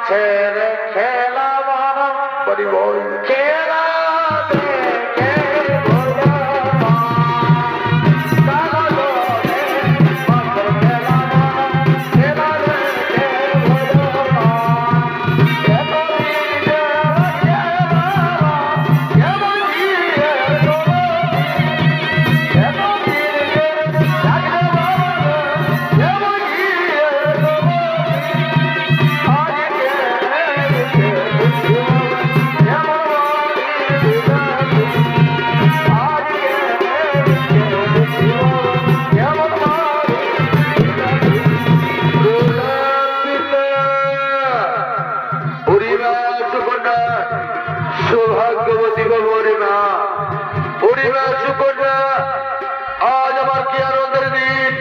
ছেড়ে খেলা মারা বলি বল খেলা দেখে বলো মা। কালো জলে মাত্র খেলা মারা খেলা দেখে বলো মা। এত দিনে খেলা কেমন দিয়ে এত দিনে ডাকে বলো কেমন দিয়ে সৌভাগ্যবতী বাবুরে মা পরিবার সুকন্যা আজ আমার কি আনন্দের দিন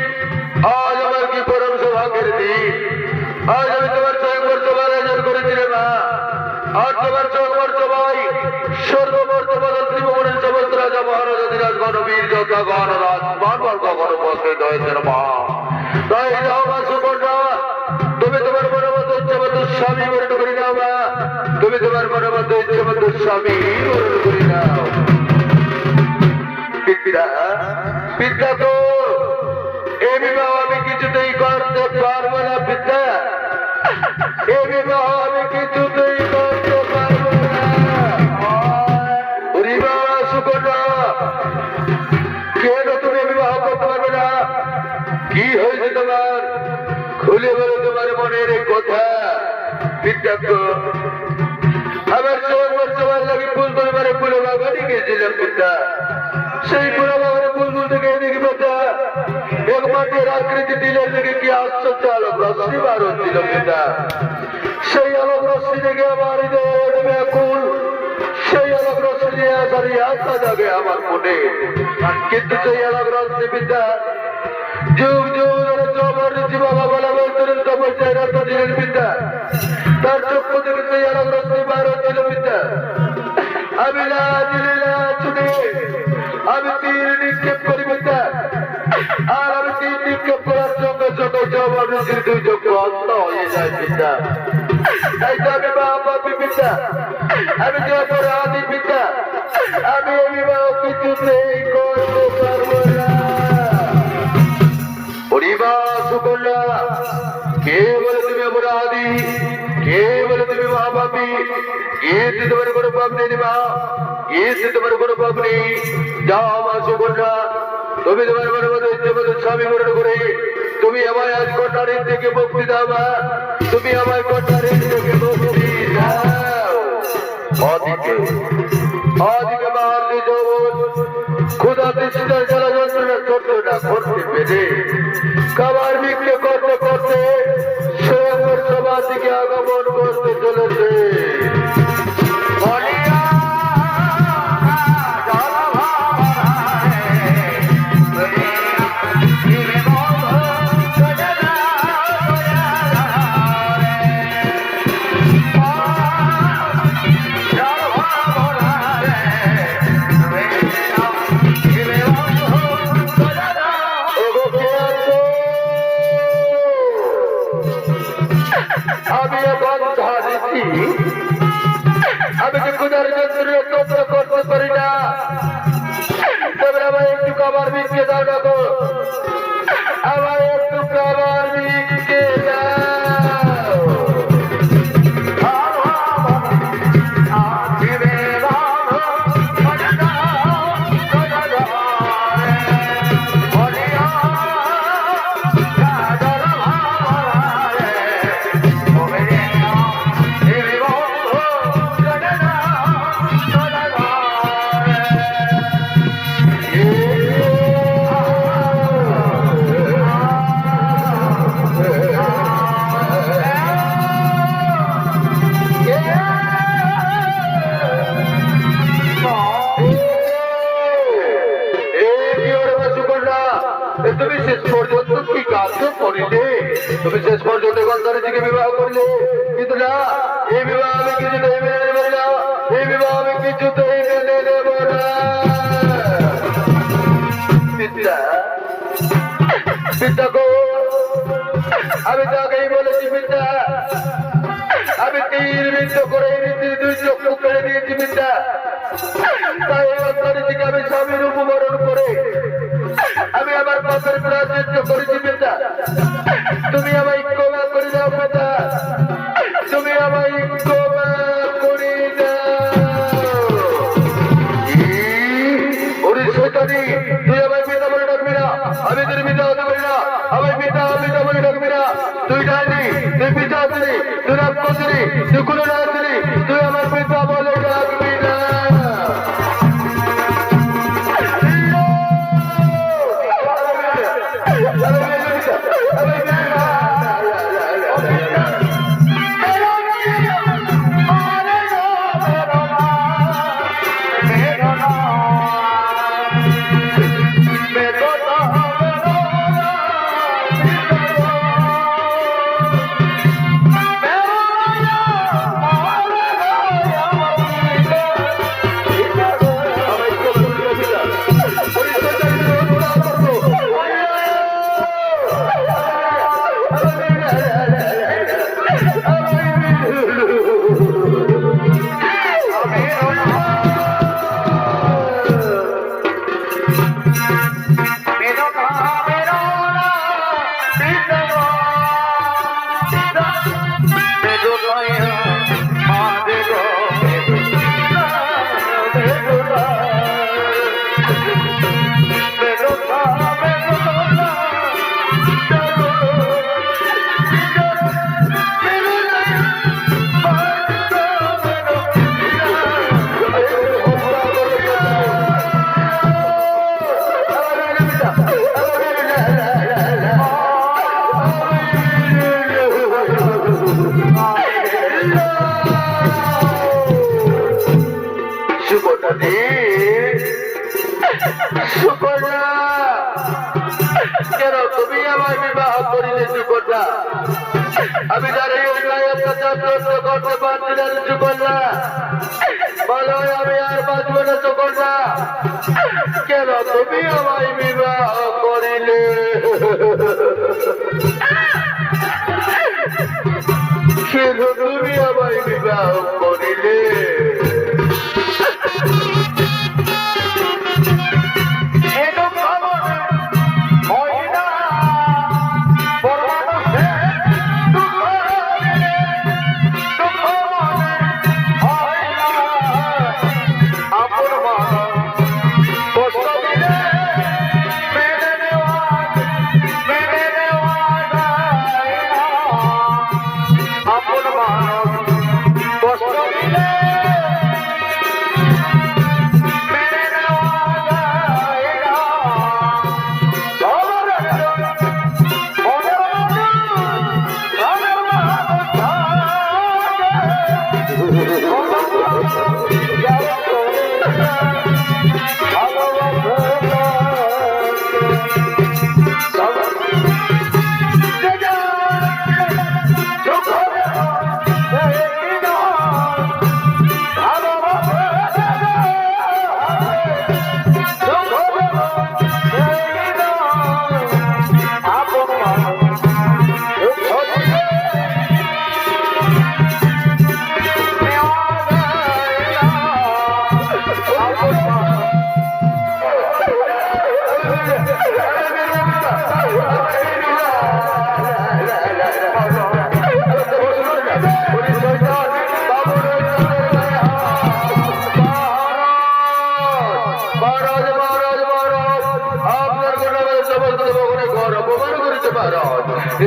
আজ আমার কি পরম সৌভাগ্যের দিন আজ আমি তোমার চৌমর্তবার আয়োজন করেছি রে মা আর তোমার চৌমর্তবাই সর্বমর্তবাদ ত্রিভুবনের সমস্ত রাজা মহারাজা ধীরাজ গণবীর যোদ্ধা গণরাজ মানবর্গ গণপস্থিত হয়েছেন মা তাই যাও মা সুকন্যা তুমি তোমার মনোমত ইচ্ছামতো স্বামী বরণ করি নাও মা তুমি তোমার মনোমত ইচ্ছামতো স্বামী বরণ করি নাও পিতা পিতা তো এ বিবাহ আমি কিছুতেই করতে পারবো না পিতা এ বিবাহ আমি কিছুতেই করতে পারবো না সুকন্যা কেন তুমি বিবাহ করতে পারবে না কি হয়েছে তোমার খুলে বলো তোমার মনের কথা পিতাক্ষ আমার চৌমর্তবার লাগে ফুল পরিবারে ফুলে বাগানে গিয়েছিলাম পিতা সেই পুরো বাগানে ফুলগুল থেকে দেখি পিতা এক মাটির আকৃতি দিলে থেকে কি আশ্চর্য আলোক রশ্মি বার হচ্ছিল পিতা সেই আলোক রশ্মি দেখে আমার হৃদয় ব্যাকুল সেই আলোক রশ্মি আসার আশা জাগে আমার মনে কিন্তু সেই আলোক রশ্মি পিতা যুগ যুগ ধরে চৌমর ঋষি বাবা বলা বলছিলেন তপস্যায় রত দিলেন পিতা তার চক্ষু থেকে সেই আলোক রশ্মি বার হচ্ছিল পিতা আমি না দিলে না ছুটে আমি তীর নিক্ষেপ করি পিতা আর আমি তীর নিক্ষেপ করার সঙ্গে সঙ্গে চৌমর ঋষির দুই চক্ষু অন্ধ হয়ে যায় পিতা তাই তো আমি বাপি পিতা আমি যে অপরাধী পিতা আমি এই বিবাহ কিছুতেই করতে পারবো না সুকন্যা কে বলে তুমি অপরাধী কে বলে তুমি মহাপাপী কে তোমার কোনো পাপ নেই মা কে তোমার কোনো পাপ নেই যাও মা সুকন্যা তুমি তোমার মনের মতো ইচ্ছে মতো স্বামী গ্রহণ করে তুমি আমায় আজ কন্যারের থেকে মুক্তি দাও মা তুমি আমায় কন্যারের থেকে মুক্তি দাও অদিকে অদিকে মারতে যৌবন ক্ষুধা তৃষ্ণার জ্বালা যন্ত্রণা করতে না করতে পেরে খাবার বিক্রি করতে করতে স্বয়ংবর সবার দিকে আগমন করতে চলেছে আমি যে ক্ষুধার যন্ত্রণা তন্ত্র করতে পারি না তবে আমার একটু খাবার বিক্রি দাও না গো আমার একটু খাবার বিক্রি দাও তুমি শেষ পর্যন্ত কি কাজ করিলে তুমি শেষ পর্যন্ত গন্ধারীকে বিবাহ করিলে কিন্তু না এই বিবাহ আমি কিছুতেই মেনে নেব না এই বিবাহ আমি কিছুতেই মেনে নেব না পিতা পিতা গো আমি তো আগেই বলেছি পিতা আমি নির্মিত করে নীতির দুই চক্ষু কেড়ে দিয়েছি বিদ্যা। তাই এই অন্তরীতিকে আমি স্বামীর উপবরণ করে আমি আমার পাপের প্রাচিত্য করেছি পিতা। তুমি আমায় ক্ষমা করে দাও পিতা, তুমি আমায় ক্ষমা করে দাও। ওরে শয়তানি, তুই আমায় পিতা বলে ডাকবি না, আমি তোর পিতা হতে পারি না। আমায় পিতা পিতা বলে ডাকবি না। তুই ডাকবি, তুই পিতা আসলি, তুই রাগ করছিলি, তুই কোনো না আসলি, তুই আমার পিতা বলে ডাকবি না। কেন তুমি আমার বিবাহ করিলে সুকন্যা? আমি যার এই অন্যায় অত্যাচার করতে পারছি না সুকন্যা, বলো আমি আর বাঁচব না সুকন্যা। কেন তুমি আমায় বিবাহ করিলে? কেন তুমি আমায় বিবাহ করিলে?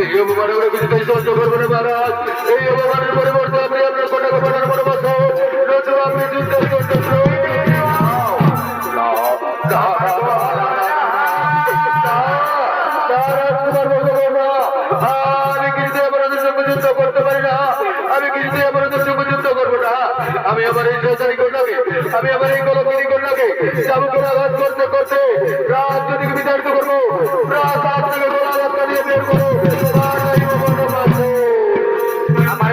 এই অপমানের বিরুদ্ধে সহ্য করবো না মহারাজ। এই অপমানের পরিবর্তে আপনি আপনার কটাকে পাঠার পরামর্শ, নয়তো আপনি যুদ্ধ করতে আমি কিন্তু আপনাদের সঙ্গে যুদ্ধ করতে পারি না। আমি কিন্তু আপনাদের সঙ্গে যুদ্ধ করবো না। আমি আমার এই সরকারি কন্যাকে, আমি আমার এই কলকিনী কন্যাকে চাবুকের আঘাত করতে করতে রাত দুদিকে বিতাড়িত করবো। রাত রাত থেকে গোলাঘাত নিয়ে বের করবো। আমার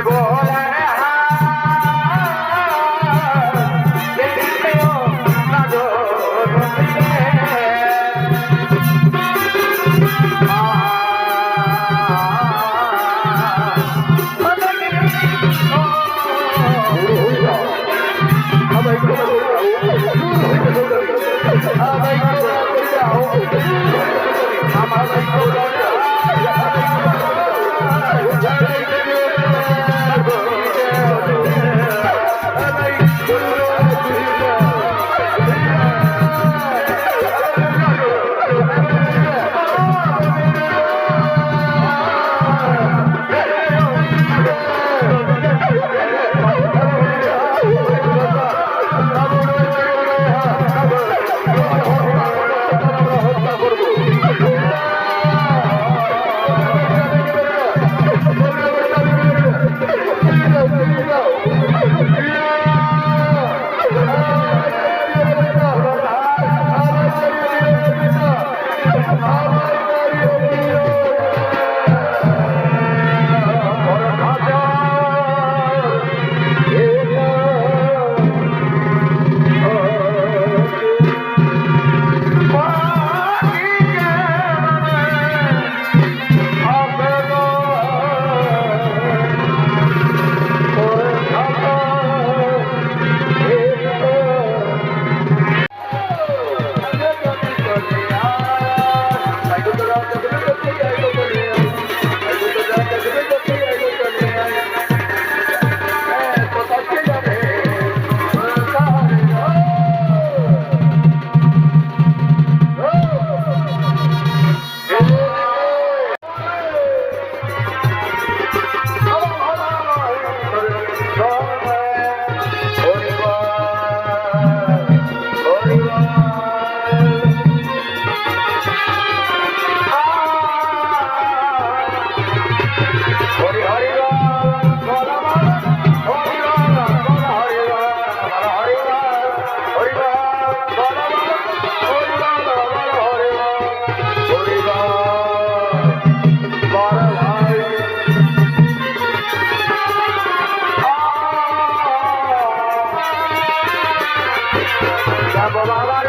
বাবা